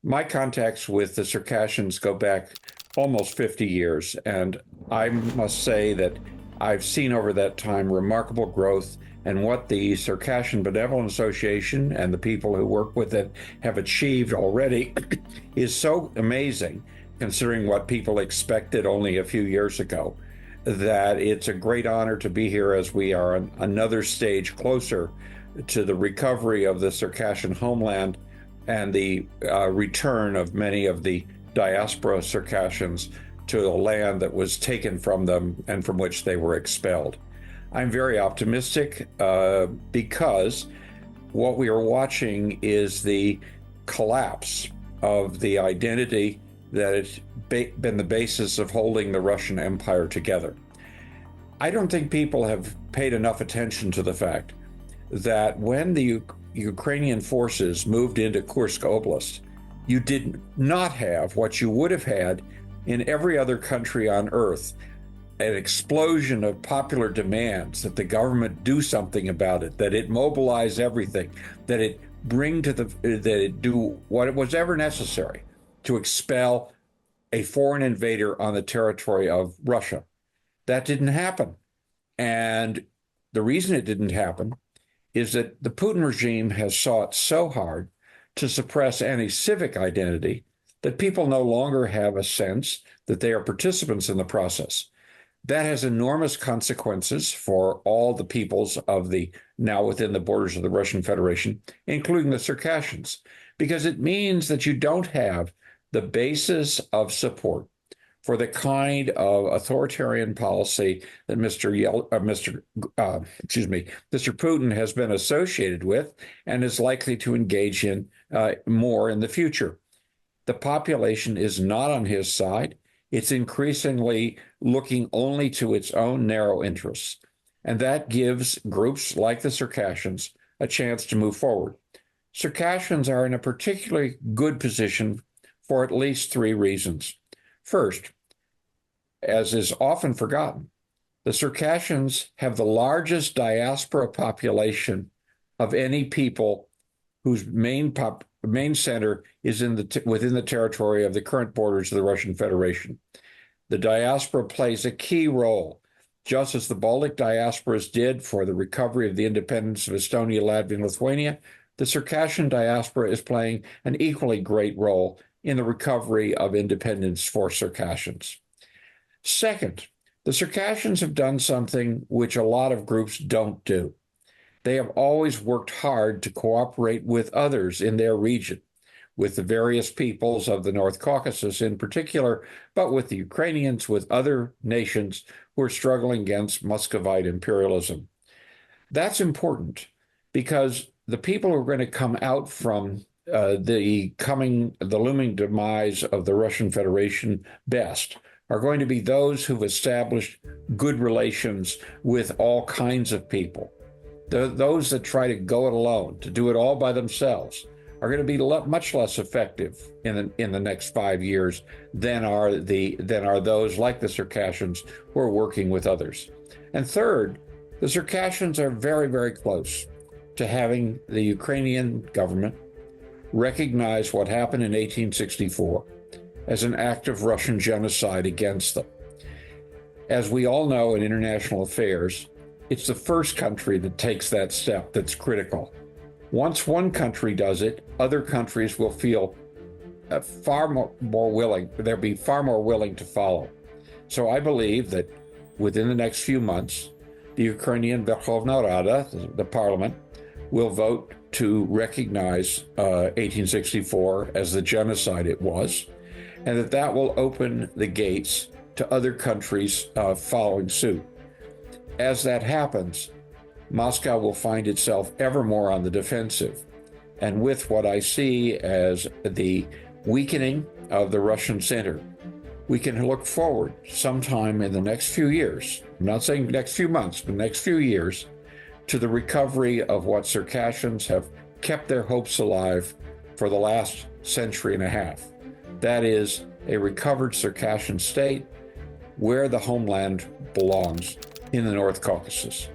My contacts with the Circassians go back almost 50 years, and I must say that I've seen over that time remarkable growth, and what the Circassian Benevolent Association and the people who work with it have achieved already is so amazing, considering what people expected only a few years ago, that it's a great honor to be here as we are another stage closer to the recovery of the Circassian homeland and the return of many of the diaspora Circassians to a land that was taken from them and from which they were expelled. I'm very optimistic because what we are watching is the collapse of the identity that has been the basis of holding the Russian Empire together. I don't think people have paid enough attention to the fact that when the Ukrainian forces moved into Kursk Oblast, you did not have what you would have had in every other country on earth, an explosion of popular demands that the government do something about it, that it mobilize everything, that it do what was ever necessary to expel a foreign invader on the territory of Russia. That didn't happen. And the reason it didn't happen is that the Putin regime has sought so hard to suppress any civic identity that people no longer have a sense that they are participants in the process. That has enormous consequences for all the peoples of the now within the borders of the Russian Federation, including the Circassians, because it means that you don't have the basis of support for the kind of authoritarian policy that Mr. Putin has been associated with and is likely to engage in more in the future. The population is not on his side. It's increasingly looking only to its own narrow interests. And that gives groups like the Circassians a chance to move forward. Circassians are in a particularly good position for at least three reasons. First, as is often forgotten, the Circassians have the largest diaspora population of any people whose main center is within the territory of the current borders of the Russian Federation. The diaspora plays a key role, just as the Baltic diasporas did for the recovery of the independence of Estonia, Latvia, and Lithuania. The Circassian diaspora is playing an equally great role in the recovery of independence for Circassians. Second, the Circassians have done something which a lot of groups don't do. They have always worked hard to cooperate with others in their region, with the various peoples of the North Caucasus in particular, but with the Ukrainians, with other nations who are struggling against Muscovite imperialism. That's important because the people who are going to come out from the looming demise of the Russian Federation best are going to be those who've established good relations with all kinds of people. Those that try to go it alone, to do it all by themselves, are going to be much less effective in the next 5 years than are those like the Circassians who are working with others. And third, the Circassians are very, very close to having the Ukrainian government recognize what happened in 1864 as an act of Russian genocide against them. As we all know in international affairs, it's the first country that takes that step that's critical. Once one country does it, other countries will feel far more willing, they'll be far more willing to follow. So I believe that within the next few months, the Ukrainian Verkhovna Rada, the parliament, will vote to recognize 1864 as the genocide it was, and that will open the gates to other countries following suit. As that happens, Moscow will find itself ever more on the defensive. And with what I see as the weakening of the Russian center, we can look forward sometime in the next few years, I'm not saying next few months, but next few years, to the recovery of what Circassians have kept their hopes alive for the last century and a half. That is a recovered Circassian state where the homeland belongs in the North Caucasus.